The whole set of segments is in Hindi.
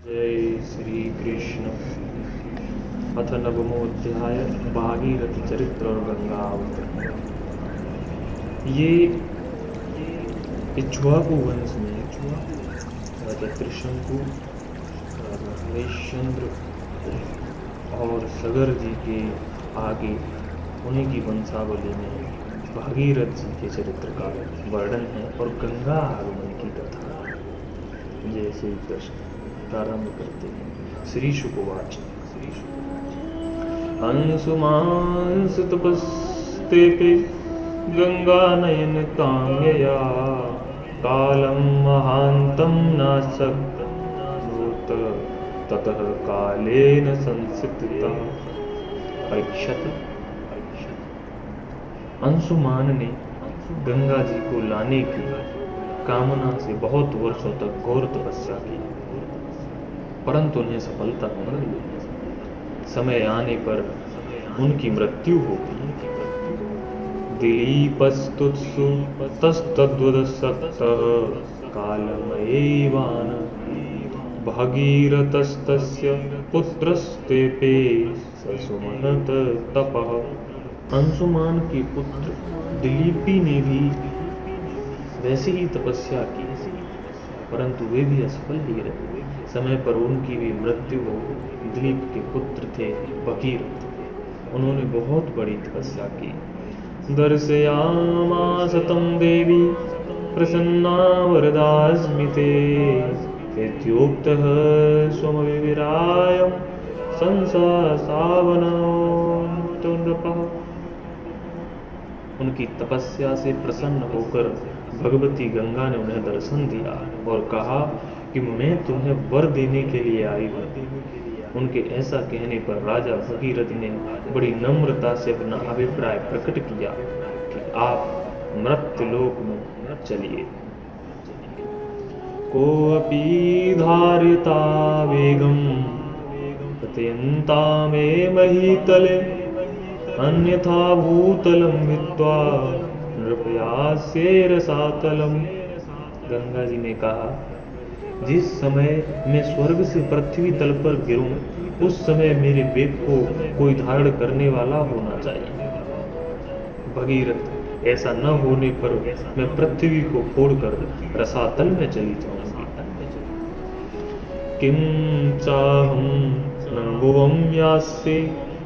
जय श्री कृष्ण। अथ नवमोऽध्याय भागीरथ चरित्र और गंगा अवतरण। ये इक्ष्वाकु वंश में राजा त्रिशंकु, राजा हरिश्चंद्र और सगर जी के आगे उन्हीं की वंशावली में भागीरथ जी के चरित्र का वर्णन है और गंगा आगमन की कथा। जैसे कृष्ण प्रारंभ करते हैं। श्री शुकवाच अंशुमांस तपस्ते गंगा नयन काम्यया कालं महान्तं नासक्त ततः कालेन संसिता ऐक्षत। अंशुमान ने गंगा जी को लाने की कामना से बहुत वर्षों तक घोर तपस्या की, परंतु उन्हें सफलता न मिली। समय आने पर उनकी मृत्यु हो गई। दिलीपस्तुत्सु तस्तद्वदसक्तः कालमयैवान भगीरथस्तस्य पुत्रस्तेपे ससुमनत तपः। अंशुमान के पुत्र दिलीपी ने भी वैसी ही तपस्या की, परंतु वे भी असफल ही रहे। समय पर उनकी भी मृत्यु हो। दिलीप के पुत्र थे भगीरथ। उन्होंने बहुत बड़ी तपस्या की। दर्शयामास तं देवी प्रसन्ना वरदास्मिते इत्युक्तः स्वमविराय संसावनोऽन्तः। उनकी तपस्या से प्रसन्न होकर भगवती गंगा ने उन्हें दर्शन दिया और कहा कि मैं तुम्हें वर देने के लिए आई हूँ। उनके ऐसा कहने पर राजा भगीरथ ने बड़ी नम्रता से अपना अभिप्राय प्रकट किया कि आप मृत्युलोक में चलिए। कोऽपि धारयता वेगं कथयन्ता मे महीतले अन्यथा भूतलं हित्वा नृपयास्ये रसातलम्। गंगा जी ने कहा, जिस समय मैं स्वर्ग से पृथ्वी तल पर गिरूं उस समय मेरे वेग को कोई धारण करने वाला होना चाहिए। भगीरथ, ऐसा न होने पर मैं पृथ्वी को फोड़कर रसातल में चली जाऊंगी। किं चाहं नंगुवं यास्ये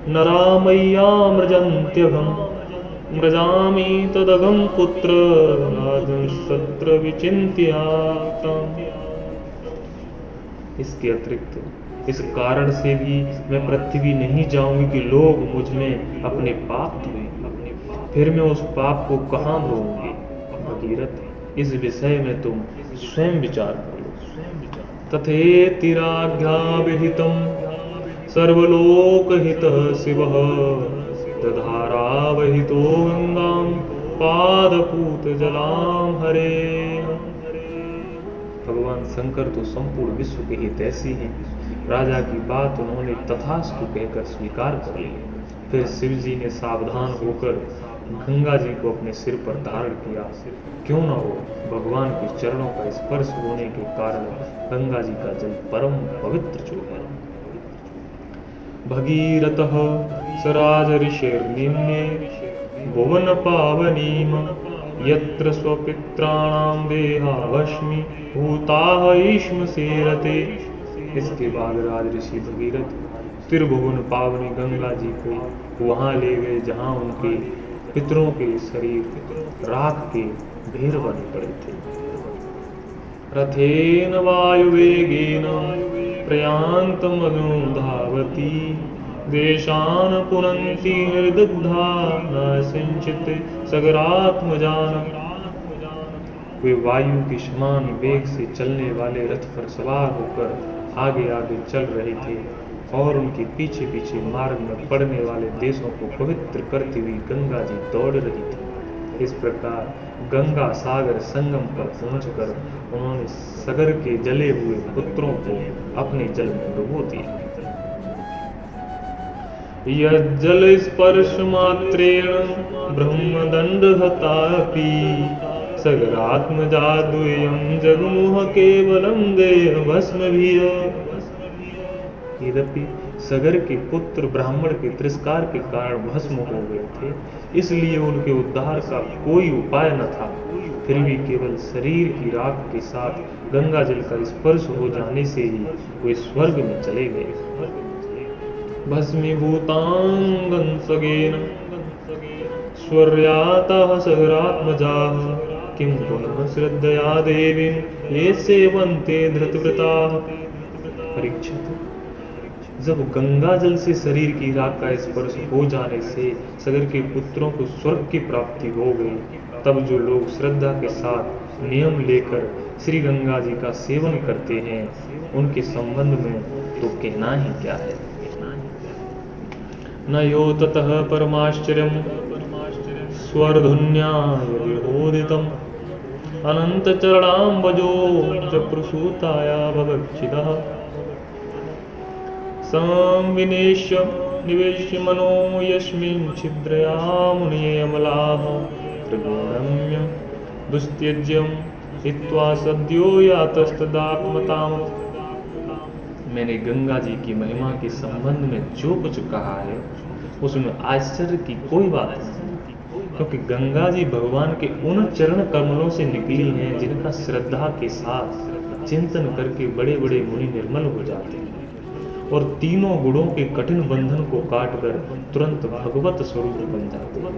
नरामय्या मृजन्त्यघं मृजामि तदघं पुत्र राजंस्तत्र विचिन्त्याताम्। इसके अतिरिक्त इस कारण से भी मैं पृथ्वी नहीं जाऊंगी कि लोग मुझ में अपने पाप धोएं, फिर मैं उस पाप को कहां धोऊंगी। भगीरथ, इस विषय में तुम स्वयं विचार करो। तथेतिराज्ञा विहितं सर्वलोकहितः शिवः दधारावहितो गंगां पादपूत जलां हरे। भगवान शंकर तो संपूर्ण विश्व के हितैषी हैं। राजा की बात उन्होंने तथास्तु कहकर स्वीकार कर ली। फिर शिव जी ने सावधान होकर गंगा जी को अपने सिर पर धारण किया। क्यों न हो, भगवान के चरणों का स्पर्श होने के कारण गंगा जी का जल परम पवित्र जो है। भगीरथः स राजऋषिर्निम्ने भुवन पावनीम यत्र स्वपित्राणां देहावश्मि भूताः ईश्म सेरते। इसके बाद राज ऋषि भगीरथ त्रिभुवन पावनी गंगा जी को वहां ले गए जहां उनके पितरों के शरीर राख के ढेर बने पड़े थे। रथेन वायुवेगेन प्रयान्तमनुधावति देशान् पुनन्ति निर्दग्धा न सिंचित सगरात्मजान। वे वायु के समान वेग से चलने वाले रथ पर सवार होकर आगे आगे चल रहे थे और उनके पीछे पीछे मार्ग में पड़ने वाले देशों को पवित्र करती हुई गंगा जी दौड़ रही थी। इस प्रकार गंगा सागर संगम पर पहुंचकर उन्होंने सगर के जले हुए पुत्रों को अपने जल में डुबो दिया। यज्जल स्पर्श मात्रेण ब्रह्मदंड हतापि सगरात्मजा द्वयं जगमुह केवलं देह भस्म भी। यद्यपि सगर के पुत्र ब्राह्मण के तिरस्कार के कारण भस्म हो गए थे, इसलिए उनके उद्धार का कोई उपाय न था। फिर भी केवल शरीर की राख के साथ गंगा जल का स्पर्श हो जाने से ही वे स्वर्ग में चले गए। भस्मीभूतांगं सगेन स्वर्यातः सगरात्मजाः किं पुनः श्रद्धया देवी ये सेवन्ते धृतव्रताः। परीक्षित, जब गंगा जल से शरीर की राख का स्पर्श हो जाने से सगर के पुत्रों को स्वर्ग की प्राप्ति हो गई, तब जो लोग श्रद्धा के साथ नियम लेकर श्री गंगा जी का सेवन करते हैं, उनके संबंध में तो कहना ही क्या है। न यो ततः परमाश्चर्यम् स्वर्धुन्यायोदितम् अनंत चरणाम्बजो च प्रसूताया भगच्छिदः संविनेश्य निवेश्य मनो यस्मिन् छिद्रया मुनये अमलाः त्रिगुणम्य दुस्त्यज्यं हित्वा सद्यो यातस्तदात्मताम्। मैंने गंगा जी की महिमा के संबंध में जो कुछ कहा है उसमें आश्चर्य की कोई बात नहीं, क्योंकि गंगा जी भगवान के उन चरण कमलों से निकली हैं जिनका श्रद्धा के साथ चिंतन करके बड़े बड़े मुनि निर्मल हो जाते हैं और तीनों गुणों के कठिन बंधन को काटकर तुरंत भगवत स्वरूप बन जाते हैं।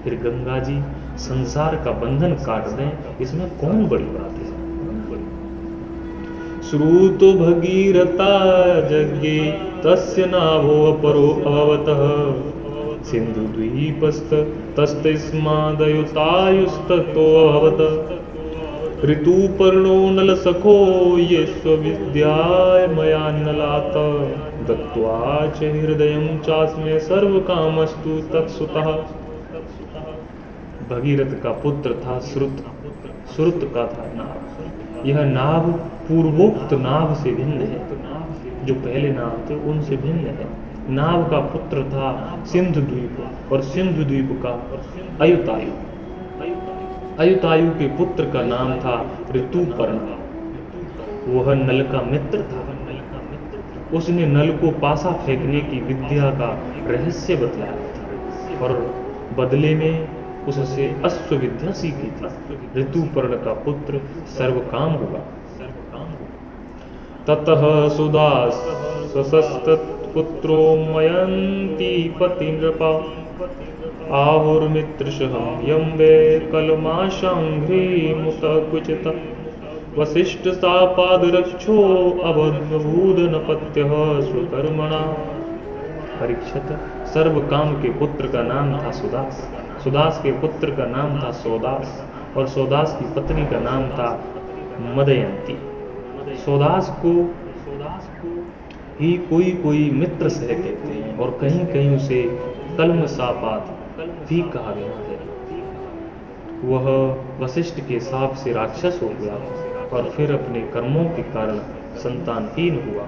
फिर गंगा जी संसार का बंधन काट दें, इसमें कौन बड़ी बात है। श्रुतो भगीरथा यज्ञे तस्य नाभो अपरो अभवतः सिंधु द्वीपस्थ तस्मादयुतायुस्ततो अभवत ऋतुपर्णो नलसखो ये स्वविद्याय मया नलात दत्त्वा च हृदयं चास्मे सर्वकामस्तु तत्सुतः। भगीरथ का पुत्र था श्रुत, श्रुत का था नाभ। यह नाभ पूर्वोक्त नाभ से भिन्न है, जो पहले नाभ थे उनसे भिन्न है। नाभ का पुत्र था सिंधु द्वीप और सिंधु द्वीप का अयुतायु। अयुतायु के पुत्र का नाम था ऋतुपर्ण। वह नल का मित्र था। उसने नल को पासा फेंकने की विद्या का रहस्य बतलाया था और बदले में उससे अश्व विद्या सीखी थी। ऋतुपर्ण का पुत्र सर्वकाम हुआ। ततः सुदास सशस्तपुत्रो मयंती पति नृपा आहुर्मित्रशहं यम्बे कलमाशांघ्री मुत कुचित वसिष्ठ सापादरक्षो अबद्धभूदनपत्यः स्वकर्मणा। परीक्षित, सर्व काम के पुत्र का नाम था सुदास। सुदास के पुत्र का नाम था सोदास और सोदास की पत्नी का नाम था मदयंती। सोदास को ही कोई कोई मित्र सह कहते हैं और कहीं कहीं उसे कल्म सापात भी कहा गया है। वह वशिष्ठ के शाप से राक्षस हो गया और फिर अपने कर्मों के कारण संतानहीन हुआ।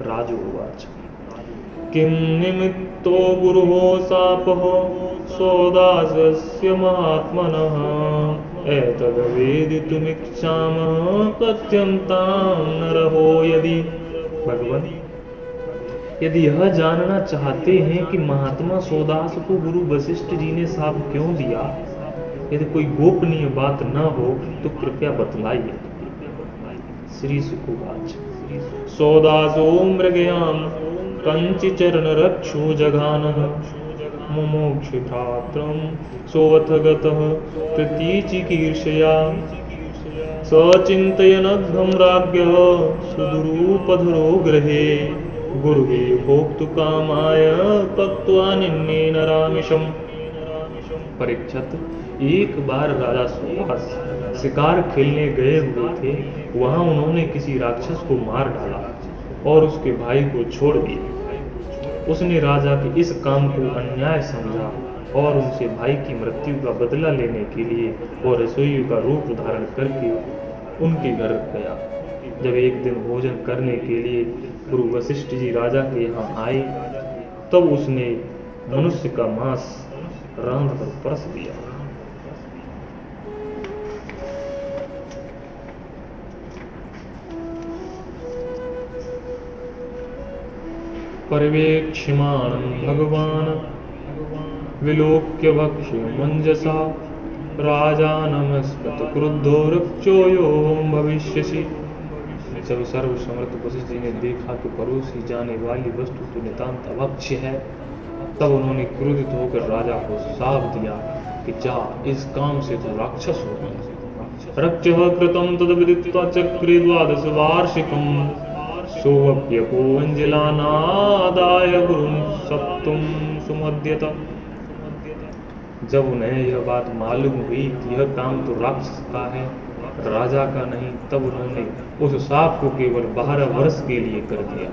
राजोवाच किं निमित्तो गुरुः शापः सोदासस्य महात्मनः एतद्वेदितुमिच्छामः कथ्यन्तां नरहो यदि। भगवान, यदि यह जानना चाहते हैं कि महात्मा सोदास को गुरु वशिष्ठ जी ने शाप क्यों दिया, यदि कोई गोपनीय बात न हो तो कृपया बतलाइए। श्री सुकुवाच सोदासो मृगयां कंचि चरण रक्षो जघानः मुमुक्षुधात्रं सोऽथ गतः प्रतीचिकीर्षया सचिन्तयनघ्नं राज्ञः सुदुरूपधरो गृहे गुरुवे भोक्तुकामाय पक्त्वा निन्नेन रामिशम्। परीक्षित, एक बार राजा सुदास शिकार खेलने गए हुए थे। वहां उन्होंने किसी राक्षस को मार डाला और उसके भाई को छोड़ दिया। उसने राजा के इस काम को अन्याय समझा और उनसे भाई की मृत्यु का बदला लेने के लिए वो रसोई का रूप धारण करके उनके घर गया। जब एक दिन भोजन करने के लिए गुरु वशिष्ठ जी राजा के यहाँ आए, तब उसने मनुष्य का मांस रांध कर परस दिया। परिवेक्ष्यमाणं भगवान् विलोक्य भक्ष्य मंजसा राजानमस्कृत क्रुद्धो रक्षोयोम भविष्यसि। जब सर्वसमर्थ वशिष्ठ जी ने देखा कि परोसी जाने वाली वस्तु तो नितांत अभक्ष्य है, तब उन्होंने क्रोधित होकर राजा को शाप दिया कि जा, इस काम से तो राक्षस हो गया। रक्षः कृतं तद्विदित्वा चक्रे द्वादश वार्षिकं सोऽप्यपो अंजलानादाय गुरुं सप्तुं सुमध्यत। जब उन्हें यह बात मालूम हुई कि यह काम तो राक्षस का है, राजा का नहीं, तब उन्होंने उस शाप को केवल 12 वर्ष के लिए कर दिया।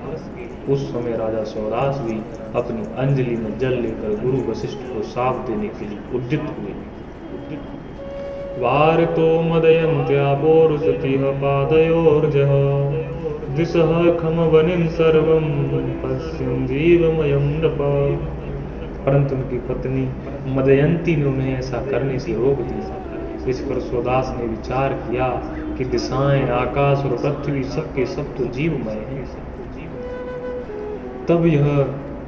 उस समय राजा सौदास भी अपनी अंजलि में जल लेकर गुरु वशिष्ठ को शाप देने के लिए उद्यत हुए। वारितो मदयन्त्या पौरुषतिः पादयोर्जः दिशः खमवनिं सर्वं पश्यन् जीवमयं नृप। परंतु उनकी पत्नी मदयंती ने उन्हें ऐसा करने से रोक दिया। इस पर सौदास ने विचार किया कि दिशाएं, आकाश और पृथ्वी सबके सब तो जीवमय हैं, तब यह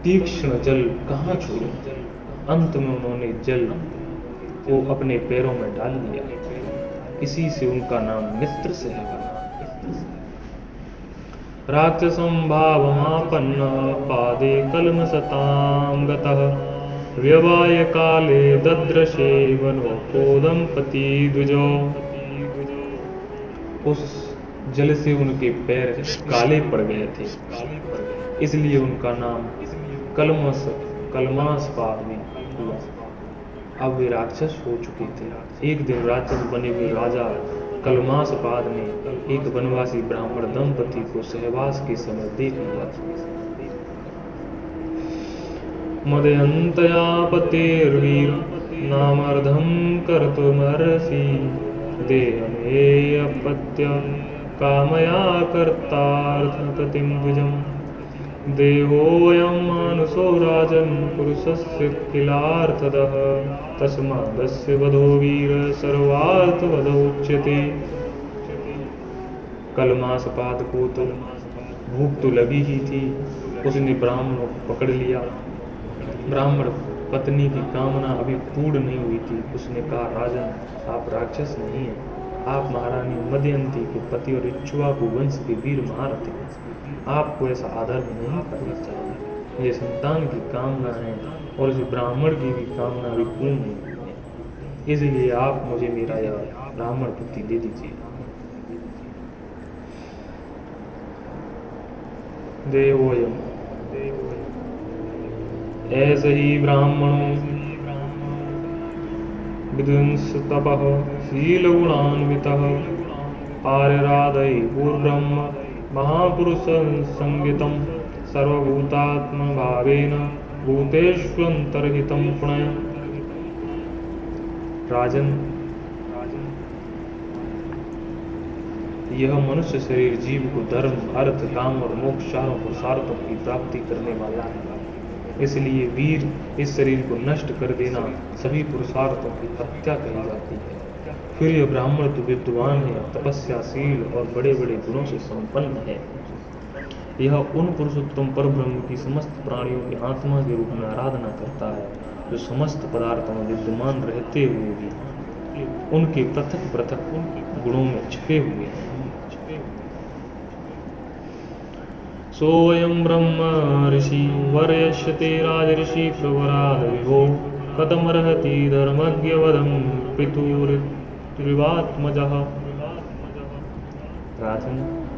तीक्ष्ण जल कहाँ छोड़े। अंत में उन्होंने जल को अपने पैरों में डाल लिया। इसी से उनका नाम मित्र से है। राक्षसं भावमापन्न पादे कलमसतां गतः व्यवाय काले दद्रशे वनोकोदंपति द्विजो। उस जल से उनके पैर काले पड़ गए थे, इसलिए उनका नाम कलमासपाद भी हुआ। अब वे राक्षस हो चुके थे। एक दिन राक्षस बने हुए राजा कलमासपाद ने एक वनवासी ब्राह्मण दंपति को सहवास के समय देख लिया। मदयन्तया पतेर्वीर नामर्धं कर्तुमर्हसि देहमेऽपत्य कामया कर्तार्थगतिं द्विजम्। देहोऽयं मानुषो राजन् पुरुषस्य किलार्थदः तस्मादस्य वधो वीर सर्वार्थवधो उच्यते। कलमासपाद को तो भूख तो लगी ही थी, उसने ब्राह्मण को पकड़ लिया। ब्राह्मण पत्नी की कामना अभी पूर्ण नहीं हुई थी। उसने कहा, राजन, आप राक्षस नहीं हैं, आप महारानी मदयंती के पति और इक्ष्वाकु वंश के वीर महारथी हैं। आपको ऐसा अधर्म नहीं करना चाहिए। ये संतान की कामना है और इस ब्राह्मण की भी कामना अभी पूर्ण नहीं हुई है, इसलिए आप मुझे मेरा यह ब्राह्मण पति दे दीजिए। देवोयम, ऐसे ही ब्राह्मणों विध्वंस तपः शीलगुणान्वितः आर्यराधै पूर्वब्रह्म महापुरुष संगीतं सर्वभूतात्म भावेन भूतेष्वन्तर्हितं पुण्य। राजन, यह मनुष्य शरीर जीव को धर्म, अर्थ, काम और मोक्ष चारों पुरुषार्थों की प्राप्ति करने वाला है। इसलिए वीर, इस शरीर को नष्ट कर देना सभी पुरुषार्थों की हत्या कही जाती है। फिर यह ब्राह्मण तो विद्वान है, तपस्याशील और बड़े बड़े गुणों से संपन्न है। यह उन पुरुषोत्तम परब्रह्म की समस्त प्राणियों की आत्मा के रूप में आराधना करता है, जो समस्त पदार्थों में विद्यमान रहते हुए भी उनके पृथक पृथक गुणों में छिपे हुए हैं। सोऽयं ब्रह्म ऋषि वर्यश्यते राजऋषि प्रवराद विभो कथमर्हति धर्मज्ञ वदं पितुरिवात्मजः। राजन,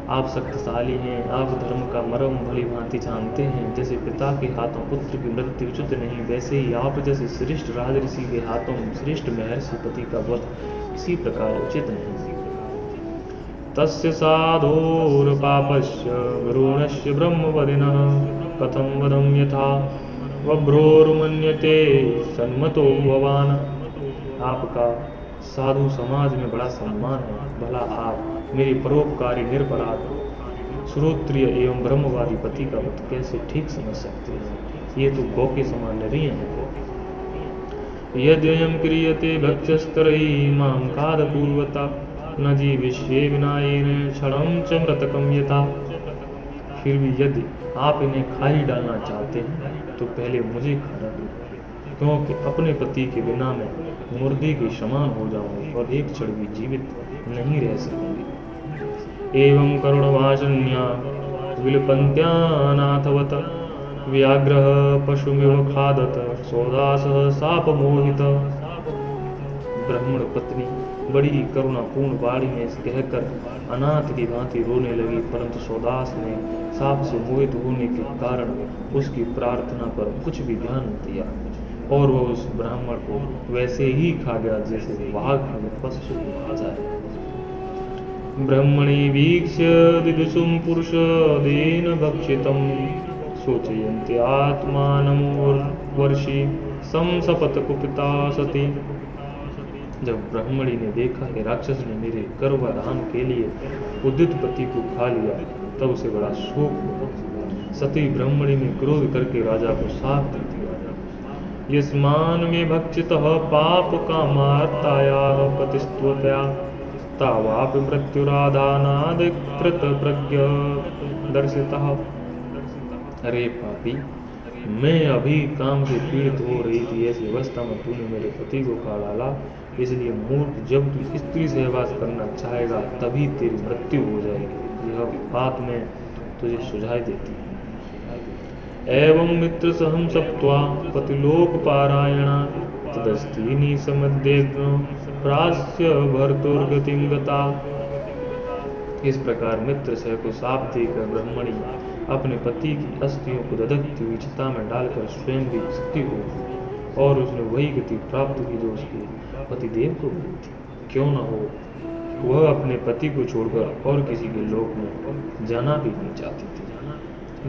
आप शक्तिशाली हैं, आप धर्म का मर्म भली भांति जानते हैं। जैसे पिता के हाथों पुत्र की मृत्यु उचित नहीं, वैसे ही आप जैसे श्रेष्ठ राजऋषि के हाथों श्रेष्ठ महर्षि पति का वध इसी प्रकार उचित नहीं। तस्य साधोर्पापस्य वरुणस्य ब्रह्मवदिनः कथं वदं यथा वभ्रोर्मन्यते सन्मतो भवान। आपका साधु समाज में बड़ा सम्मान है, भला आप मेरे परोपकारी निरपराध श्रोत्रिय एवं ब्रह्मवादी पति का वध कैसे ठीक समझ सकते हैं। ये तो गौ के समान निरीह है। यद्ययं क्रियते भक्षस्तरैः मां खादपूर्वता न जीविष्ये विनायेन क्षणं च मृतकं यथा। फिर भी यदि आप इन्हें खा ही डालना चाहते हैं तो पहले मुझे खाना दो, क्योंकि अपने पति के बिना मैं मुर्दे के समान हो जाऊंगी और एक क्षण भी जीवित नहीं रह सकूंगी। एवं करुणवासन्या विलपन्त्यानाथवत व्याघ्रः पशुमिव खादत सौदासः शापमोहितः। ब्राह्मण पत्नी बड़ी करुणापूर्ण वाणी में कहकर अनाथ की भांति रोने लगी, परंतु सौदास ने साप से मोहित होने के कारण उसकी प्रार्थना पर कुछ भी ध्यान न दिया और वह उस ब्राह्मण को वैसे ही खा गया जैसे बाघ पशु को खा जाए। ब्रह्मणि वीक्ष्य दिदुषुं पुरुष दीन भक्षितं सूचयन्ति आत्मानमूर्वर्षि संसपत कुपिता सती। जब ब्राह्मणी ने देखा कि राक्षस ने मेरे गर्भाधान के लिए उदित पति को खा लिया तब उसे बड़ा शोक हुआ। सती ब्राह्मणी ने क्रोध करके राजा को शाप दे दिया, यस्मान में भक्षितः पाप कामार्तायाः पतिस्त्वतया तावापि मृत्युराधानादिकृत प्रज्ञ दर्शितः। अरे पापी, मैं अभी काम से पीड़ित हो रही थी, ऐसी अवस्था में तूने मेरे पति को खा डाला, इसलिए मूर्ख जब तू स्त्री सहवास करना चाहेगा तभी तेरी मृत्यु हो जाएगी। यह बात मैं तुझे सुझाई देती हूँ। एवं मित्र सहम सप्त्वा पतिलोक पारायणा तदस्तीनि समद्येग्नो प्रास्य भर्तुर्गतिं गता। इस प्रकार मित्र सह को साप देकर ब्रह्मणी अपने पति की अस्थियों को दधकती हुई चिता में डालकर स्वयं भी स्थिति हो और उसने वही गति प्राप्त की जो उसके पतिदेव को मिली थी। क्यों न हो, वह अपने पति को छोड़कर और किसी के लोक में जाना भी नहीं चाहती थी।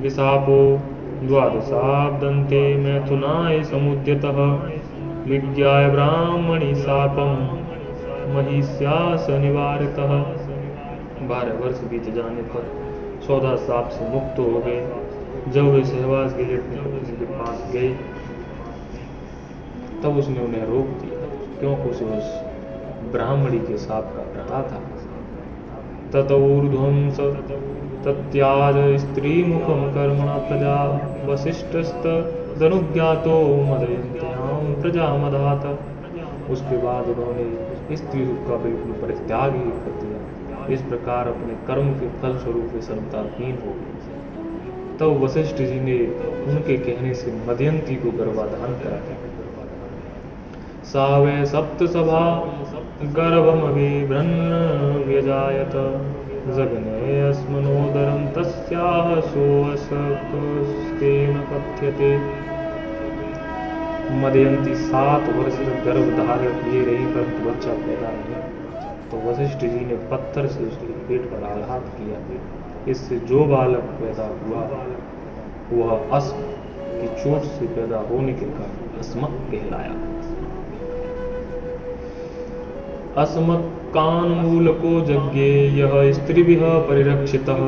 विशापो द्वादशाब्दन्ते मैथुनाय समुद्यतः विज्ञाय ब्राह्मणी शापं महिष्यास निवारितः। 12 वर्ष बीत जाने पर सौदा साप से मुक्त हो गए। जब वे सहवास के लिए अपने पति के पास गए तब उसने उन्हें रोक दिया, क्योंकि उसे उस ब्राह्मणी के शाप का पता था। ततऊर्ध्वं स तत्याज स्त्रीमुखं कर्मणा प्रजा वसिष्ठस्तदनुज्ञातो मदयन्त्यां प्रजामदात। उसके बाद उन्होंने स्त्री रूप का बिल्कुल परित्याग ही कर दिया। इस प्रकार अपने कर्म के फल स्वरूप वे संतानहीन हो गए। तब वशिष्ठ जी ने उनके कहने से मदयंती को गर्भाधान कराया। सावे सप्त सभा गर्भमभिभ्रन्न व्यजायत जगने अस्मनोदरं तस्याः सोऽसकस्तेन कथ्यते। मदयंती 7 वर्ष तक गर्भ धारण किए रही, परंतु बच्चा पैदा नहीं। तो वशिष्ठ जी ने पत्थर से उसके पेट पर आघात किया। इससे जो बालक पैदा हुआ वह अस्म की चोट से पैदा होने के कारण अस्मक कहलाया। अस्मत्कान्मूलको यज्ञे यः स्त्रीभिः परिरक्षितः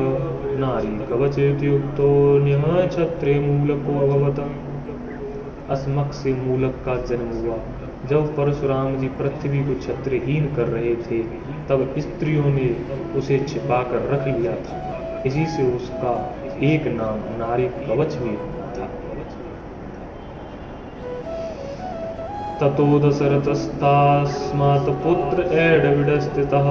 नारी कवचेत्युक्तोऽन्यः क्षत्रे मूलको अभवत्। अस्मक से मूलक का जन्म हुआ। जब परशुराम जी पृथ्वी को क्षत्रहीन कर रहे थे तब स्त्रियों ने उसे छिपाकर रख लिया था, इसी से उसका एक नाम नारी कवच भी था। ततो दशरथस्तास्मात् पुत्र एडविडस्थितः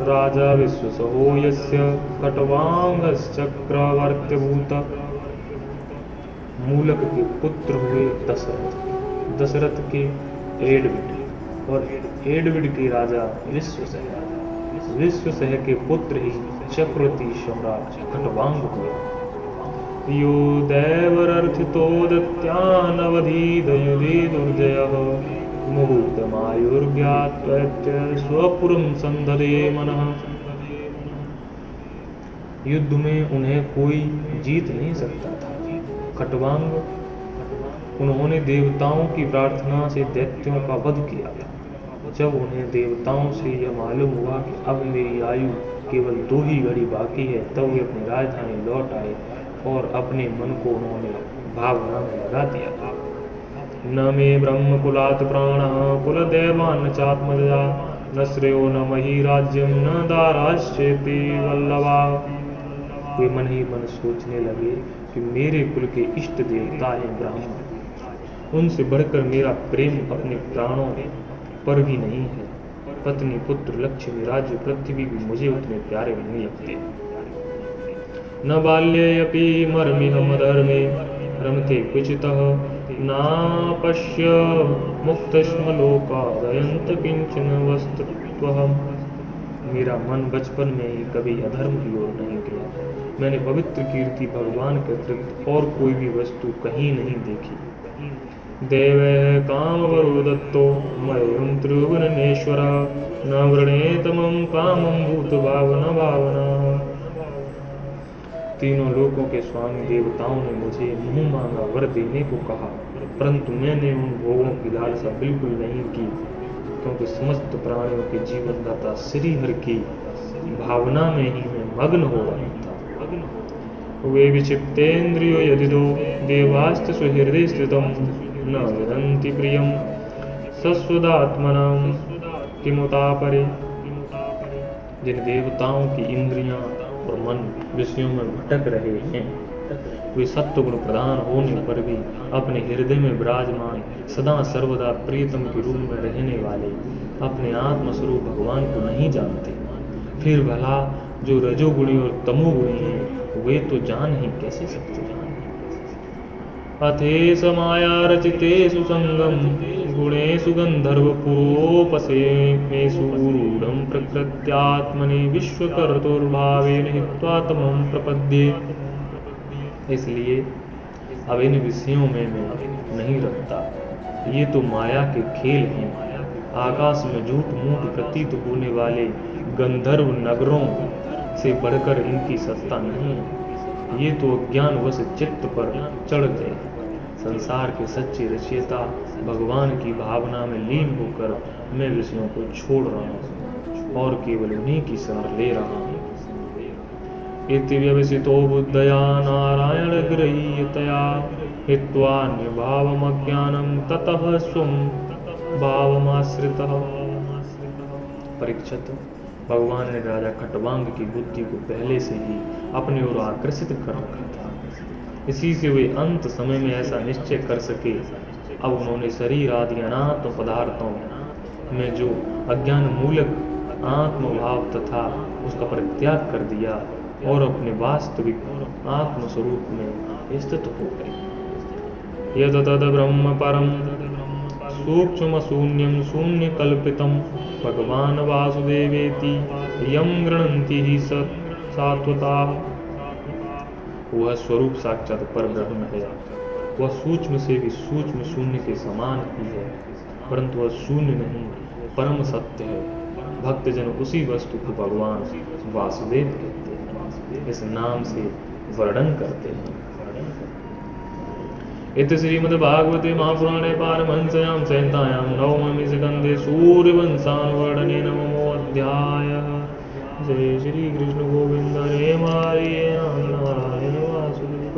राजा विश्वसहो यस्य खट्वांगश्चक्रवर्त्यभूत। मूलक के पुत्र हुए दशरथ, दशरथ के एडविड और एडविड के राजा विश्वसह, विश्वसह के पुत्र ही चक्रवर्ती सम्राट खट्वांग हुए। यो दैवरर्थितो दत्यानवधीदयुधि दुर्जयः मुहूर्तमायुर्ज्ञात्वैत्य स्वपुरं संदधे मनः। युद्ध में उन्हें कोई जीत नहीं सकता था। खट्वांग उन्होंने देवताओं की प्रार्थना से दैत्यों का वध किया था। जब उन्हें देवताओं से यह मालूम हुआ कि अब मेरी आयु केवल 2 ही घड़ी बाकी है, तब वे अपनी राजधानी लौट आए और अपने मन को उन्होंने भावना में लगा दिया। न मे ब्रह्म कुलात् प्राणः कुलदेवान् चात्मजा न श्रेयो न मही राज्यं न दाराश्चेति वल्लभा। वे मन ही मन सोचने लगे कि मेरे कुल के इष्ट देवता हैं ब्राह्मण, उनसे बढ़कर मेरा प्रेम अपने प्राणों पर भी नहीं है। पत्नी, पुत्र, लक्ष्मी, राज्य, पृथ्वी भी मुझे उतने प्यारे नहीं लगते। न बाल्येऽपि मर्मिहं धर्मे रमते क्वचितः, नापश्य मुक्तस्म लोकादयन्त किंचन वस्तुत्वहम्। मेरा मन बचपन में ही कभी अधर्म की ओर नहीं गया। मैंने पवित्र कीर्ति भगवान के अतिरिक्त और कोई भी वस्तु कहीं नहीं देखी। देवैः कामवरो दत्तो मह्यं त्रिभुवनेश्वर, न वृणेत मम कामं भूतभावना भावना। तीनों लोकों के स्वामी देवताओं ने मुझे मुंह मांगा वर देने को कहा, परंतु मैंने उन भोगों की लालसा बिल्कुल नहीं की, क्योंकि समस्त प्राणियों के जीवन दाता श्री हरि की भावना में ही मैं मग्न हो रहा था। वे विक्षिप्तेन्द्रियो यदिदो देवास्त सुहृदय स्थितम, न विदन्ति प्रियम सस्वदात्मनाम किमुतापरे। जिन देवताओं की इंद्रियां और मन विषयों में भटक रहे हैं, वे सत्वगुण प्रधान होने पर भी अपने हृदय में विराजमान सदा सर्वदा प्रियतम के रूप में रहने वाले अपने आत्मस्वरूप भगवान को नहीं जानते। फिर भला जो रजोगुणी और तमोगुणी हैं, वे तो जान ही कैसे सकते हैं। अथेस माया रचितेषु संगम गुणेषु गंधर्व पुरोपसेमेषु रूढ़ं प्रकृत्यात्मनि विश्वकर्तुर्भावेन हित्वा तमं प्रपद्ये। इसलिए अब इन विषयों में मैं नहीं रखता, ये तो माया के खेल हैं। आकाश में झूठ मूठ प्रतीत होने वाले गंधर्व नगरों से बढ़कर इनकी सत्ता नहीं है। ये तो अज्ञानवश चित्त पर चढ़ गए। संसार के सच्चे रचयिता भगवान की भावना में लीन होकर मैं विषयों को छोड़ रहा हूँ और केवल उन्हीं की शरण ले रहा हूँ। इति व्यवसितो बुद्धया नारायण गृहीतया हित्वा निभावमज्ञानं ततः स्वं भावमाश्रितः। परीक्षित, भगवान ने राजा खटवांग की बुद्धि को पहले से ही अपनी ओर आकर्षित कर रखा था। इसी से वे अंत समय में ऐसा निश्चय कर सके। अब उन्होंने शरीर आदि अनात्म पदार्थों में जो अज्ञान मूलक आत्मभाव तथा उसका परित्याग कर दिया और अपने वास्तविक आत्मस्वरूप में स्थित हो गए। यद तद ब्रह्म परम सूक्ष्म शून्यम शून्य कल्पितम भगवान वासुदेवेति यम गृह्णन्ति ही सात्वता। वह स्वरूप साक्षात पर ब्रह्म है। वह सूक्ष्म से भी सूक्ष्म शून्य के समान ही है, परंतु वह शून्य नहीं, परम सत्य है। भक्तजन उसी वस्तु को भगवान वासुदेव कहते हैं, इस नाम से वर्णन करते हैं। इति श्रीमद्भागवते महापुराणे पारमहंस्यां संहितायां नवमे स्कन्धे सूर्यवंशानुवर्णने नवमो अध्यायः। जय श्री कृष्ण गोविंद हरे हरे नारायण वासुदेव।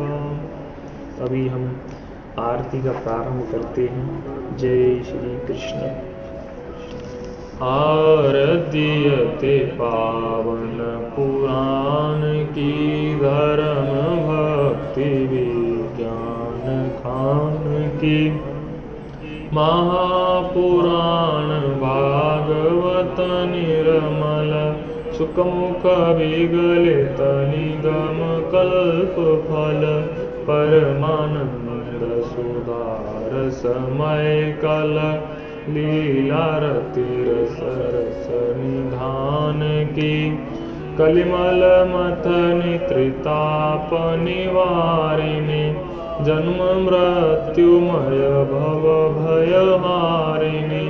अभी हम आरती का प्रारंभ करते हैं। जय श्री कृष्ण। आरत्यते पावन पुराण की धर्म भक्ति विज्ञान खान की, महापुराण भागवत निर्मल सुखमुख विगलित निगम कल्प फल, परमानंद सुधार समय कल लीला रतिर सरस निधान की, कलिमल मथन त्रिताप निवारिणी, जन्म मृत्युमय भव भय हारिणी,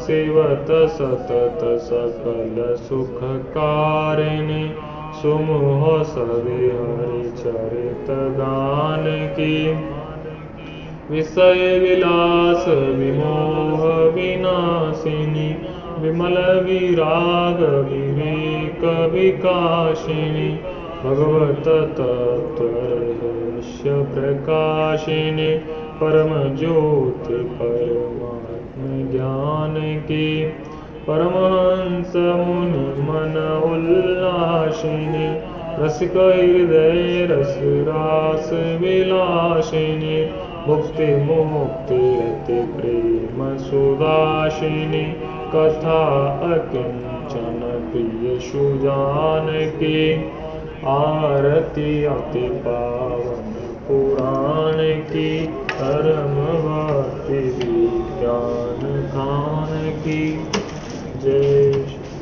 सेवत सतत सकल सुख कारिणी, सुमुह सदे हरि चरित गान की, विषय विलास विमोह विनाशिनी, विमल विराग विवेक विकाशिनी, भगवत तत्व रहस्य प्रकाशिनी, परम ज्योति परमात्म ज्ञान की, परमहंस मुनि मन उल्लासिनी, रसिक हृदय रस रास विलासिनी मुक्ति मुक्ति रति प्रेम सुदासिनी कथा अकिंचन प्रिय सुजान की आरती अति पावन पुराण की परम भक्ति विज्ञान खान की जय।